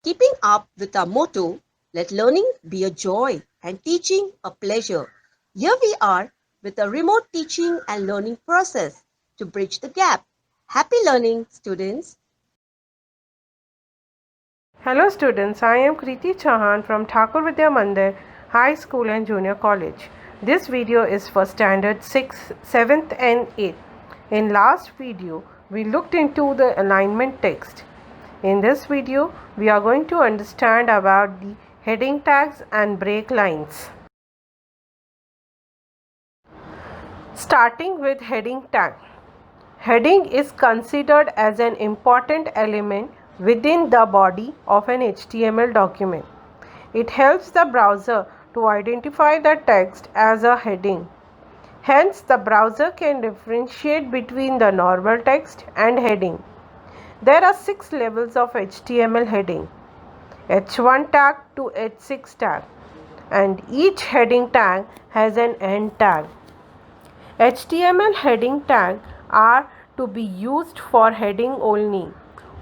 Keeping up with our motto, let learning be a joy and teaching a pleasure. Here we are with a remote teaching and learning process to bridge the gap. Happy learning, students! Hello students, I am Kriti Chauhan from Thakur Vidya Mandir High School and Junior College. This video is for standard 6th, 7th and 8th. In last video, we looked into the alignment text. In this video, we are going to understand about the heading tags and break lines. Starting with heading tag. Heading is considered as an important element within the body of an HTML document. It helps the browser to identify the text as a heading. Hence, the browser can differentiate between the normal text and heading. There are 6 levels of HTML heading: H1 tag to H6 tag, and each heading tag has an end tag. HTML heading tags are to be used for heading only.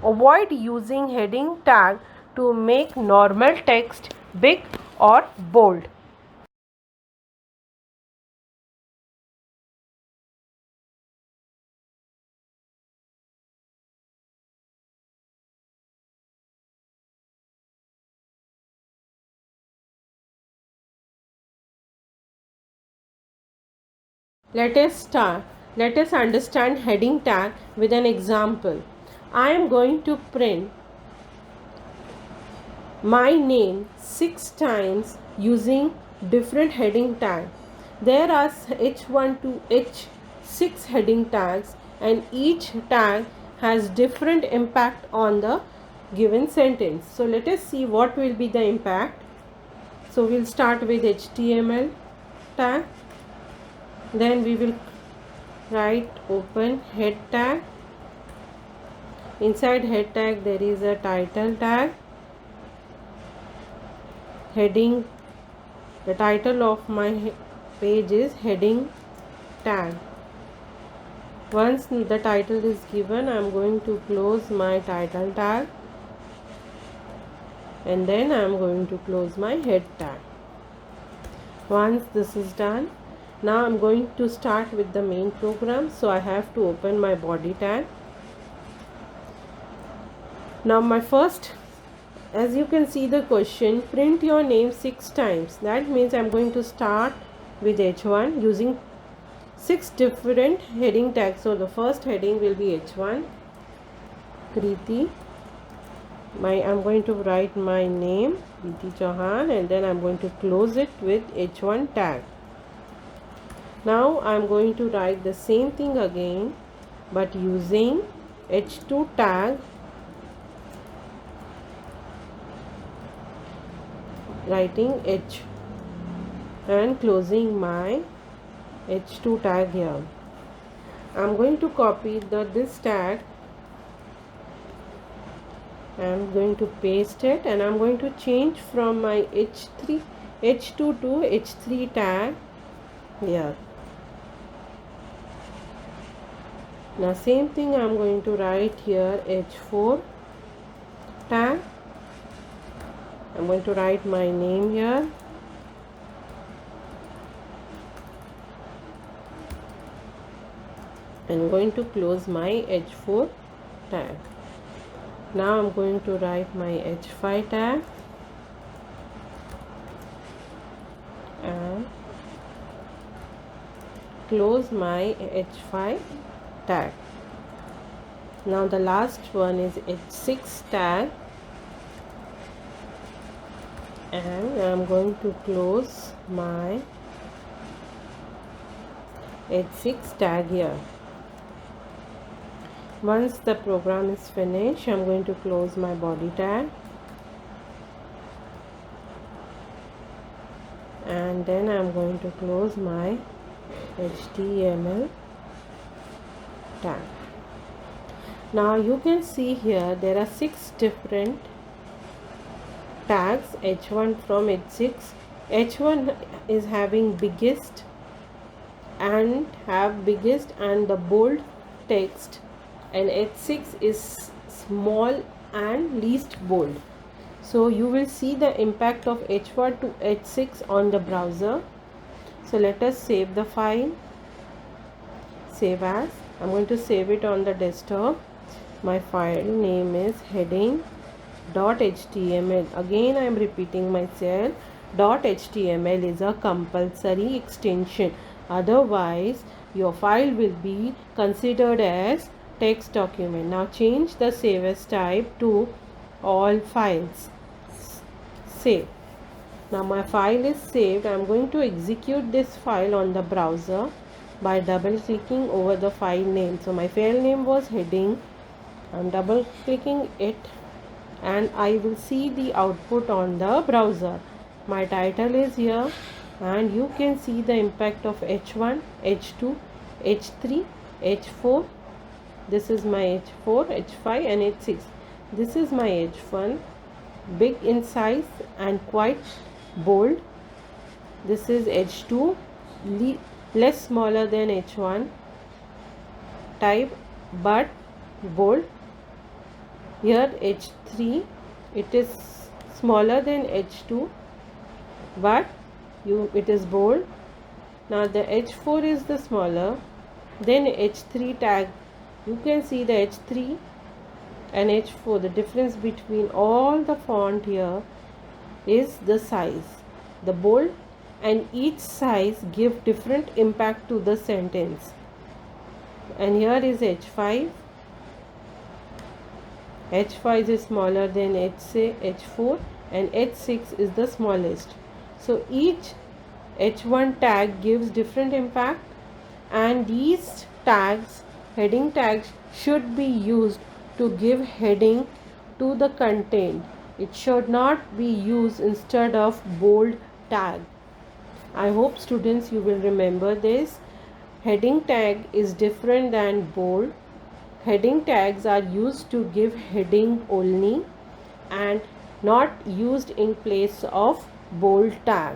Avoid using heading tag to make normal text big or bold. Let us start. Let us understand heading tag with an example. I am going to print my name 6 times using different heading tag. There are H1 to H6 heading tags, and each tag has different impact on the given sentence. So let us see what will be the impact. So we'll start with HTML tag. Then we will write open head tag. Inside head tag there is a title tag. Heading, the title of my page is heading tag. Once the title is given, I am going to close my title tag, and then I am going to close my head tag. Once this is done, now I am going to start with the main program. So I have to open my body tag. Now my first, as you can see the question, print your name 6 times. That means I am going to start with H1 using 6 different heading tags. So the first heading will be H1, Kriti. I'm going to write my name, Kriti Chauhan, and then I'm going to close it with H1 tag. Now I'm going to write the same thing again, but using H2 tag, writing H and closing my H2 tag here. I'm going to copy this tag. I'm going to paste it, and I'm going to change from my H2 to H3 tag here. Now same thing I'm going to write here, H4 tag. I'm going to write my name here. I'm going to close my H4 tag. Now I'm going to write my H5 tag and close my H5 tag. Now the last one is H6 tag, and I'm going to close my H6 tag here. Once the program is finished, I'm going to close my body tag, and then I'm going to close my HTML tag. Now you can see here there are 6 different tags, H1 from H6. H1 is having biggest and the bold text, and H6 is small and least bold. So you will see the impact of H1 to H6 on the browser. So let us save the file. Save as. I'm going to save it on the desktop. My file name is heading.html. Again I am repeating myself. .html is a compulsory extension. Otherwise your file will be considered as text document. Now change the save as type to all files. Save. Now my file is saved. I am going to execute this file on the browser by double clicking over the file name. So my file name was heading. I am double clicking it and I will see the output on the browser. My title is here and you can see the impact of H1, H2, H3, H4. This is my H4, H5 and H6. This is my H1, big in size and quite bold. This is H2, less smaller than H1 type but bold. Here H3, it is smaller than H2 but it is bold. Now the H4 is the smaller, then H3 tag. You can see the H3 and H4. The difference between all the font here is the size. The bold and each size give different impact to the sentence. And here is H5. H5 is smaller than H4 and H6 is the smallest. So each H1 tag gives different impact, and these tags, heading tags, should be used to give heading to the content. It should not be used instead of bold tag. I hope students you will remember this. Heading tag is different than bold. Heading tags are used to give heading only and not used in place of bold tag.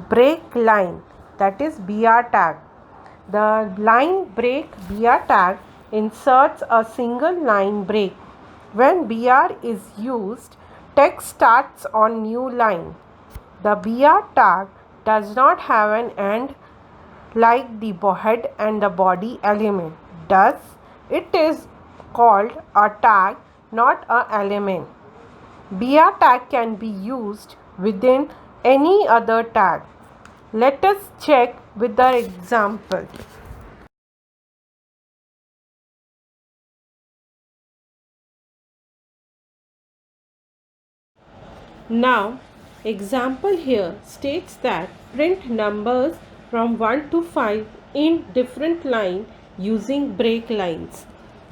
break line, that is BR tag. The line break BR tag inserts a single line break. When BR is used, text starts on new line. The BR tag does not have an end like the head and the body element. Thus, it is called a tag, not an element. BR tag can be used within any other tag. Let us check with the example. Now, example here states that print numbers from 1 to 5 in different line using break lines.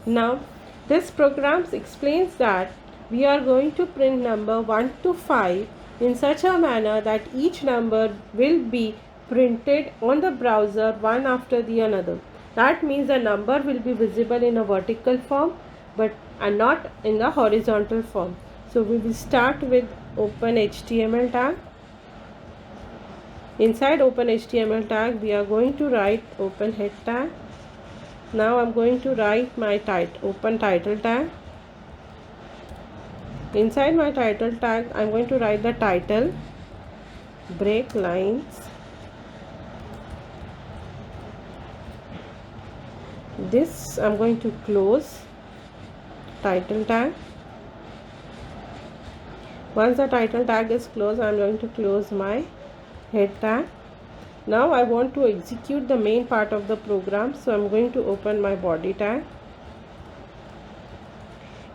Now, this program explains that we are going to print number 1 to 5 in such a manner that each number will be printed on the browser one after the another. That means the number will be visible in a vertical form but and not in the horizontal form. So we will start with open HTML tag. Inside open HTML tag we are going to write open head tag. Now I'm going to write my open title tag. Inside my title tag I'm going to write the title, break lines. This I'm going to close title tag. Once the title tag is closed, I'm going to close my head tag. Now I want to execute the main part of the program, so I'm going to open my body tag.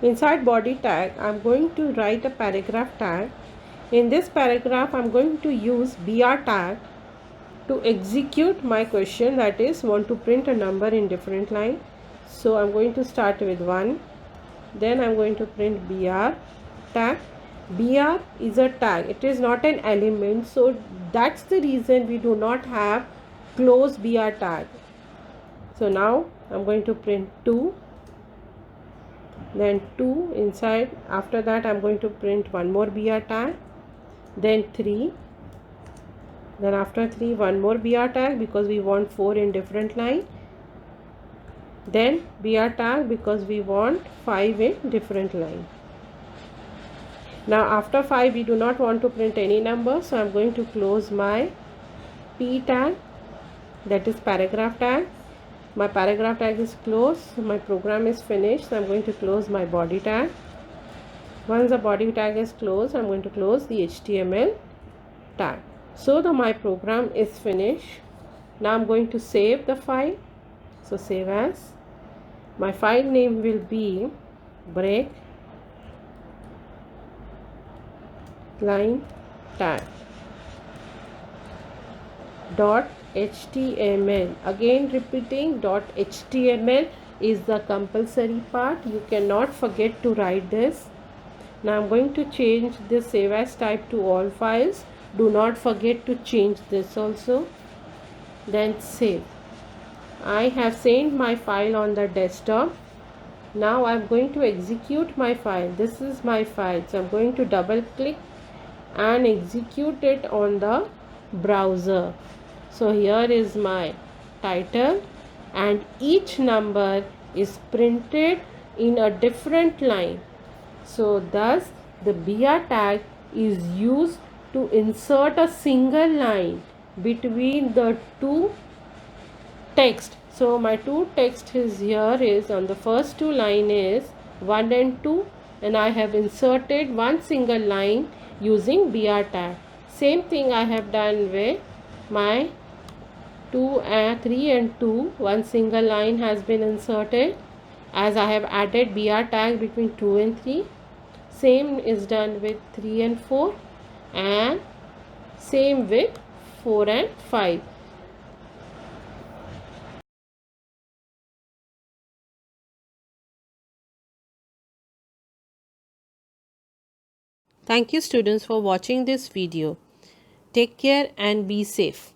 Inside body tag, I'm going to write a paragraph tag. In this paragraph, I'm going to use BR tag to execute my question, that is want to print a number in different line. So I'm going to start with 1, then I'm going to print BR tag. BR is a tag, it is not an element, so that's the reason we do not have close BR tag. So now I'm going to print 2, then 2 inside. After that I'm going to print one more BR tag, then 3, then after 3 one more BR tag because we want 4 in different line, then BR tag because we want 5 in different line. Now after 5 we do not want to print any number, so I'm going to close my P tag, that is paragraph tag. My paragraph tag is closed, so my program is finished. So I'm going to close my body tag. Once the body tag is closed, I'm going to close the HTML tag. So my program is finished. Now I'm going to save the file. So save as. My file name will be break line tag .html. Again repeating, .html is the compulsory part. You cannot forget to write this. Now I'm going to change this save as type to all files. Do not forget to change this also. Then save. I have saved my file on the desktop. Now I'm going to execute my file. This is my file, so I'm going to double click and execute it on the browser. So here is my title and each number is printed in a different line. So thus the BR tag is used to insert a single line between the two text. So my two text is here is on the first two line is 1 and 2, and I have inserted one single line using BR tag. Same thing I have done with my 2 and 3 and 2. One single line has been inserted as I have added BR tag between 2 and 3. Same is done with 3 and 4 and same with 4 and 5. Thank you students for watching this video. Take care and be safe.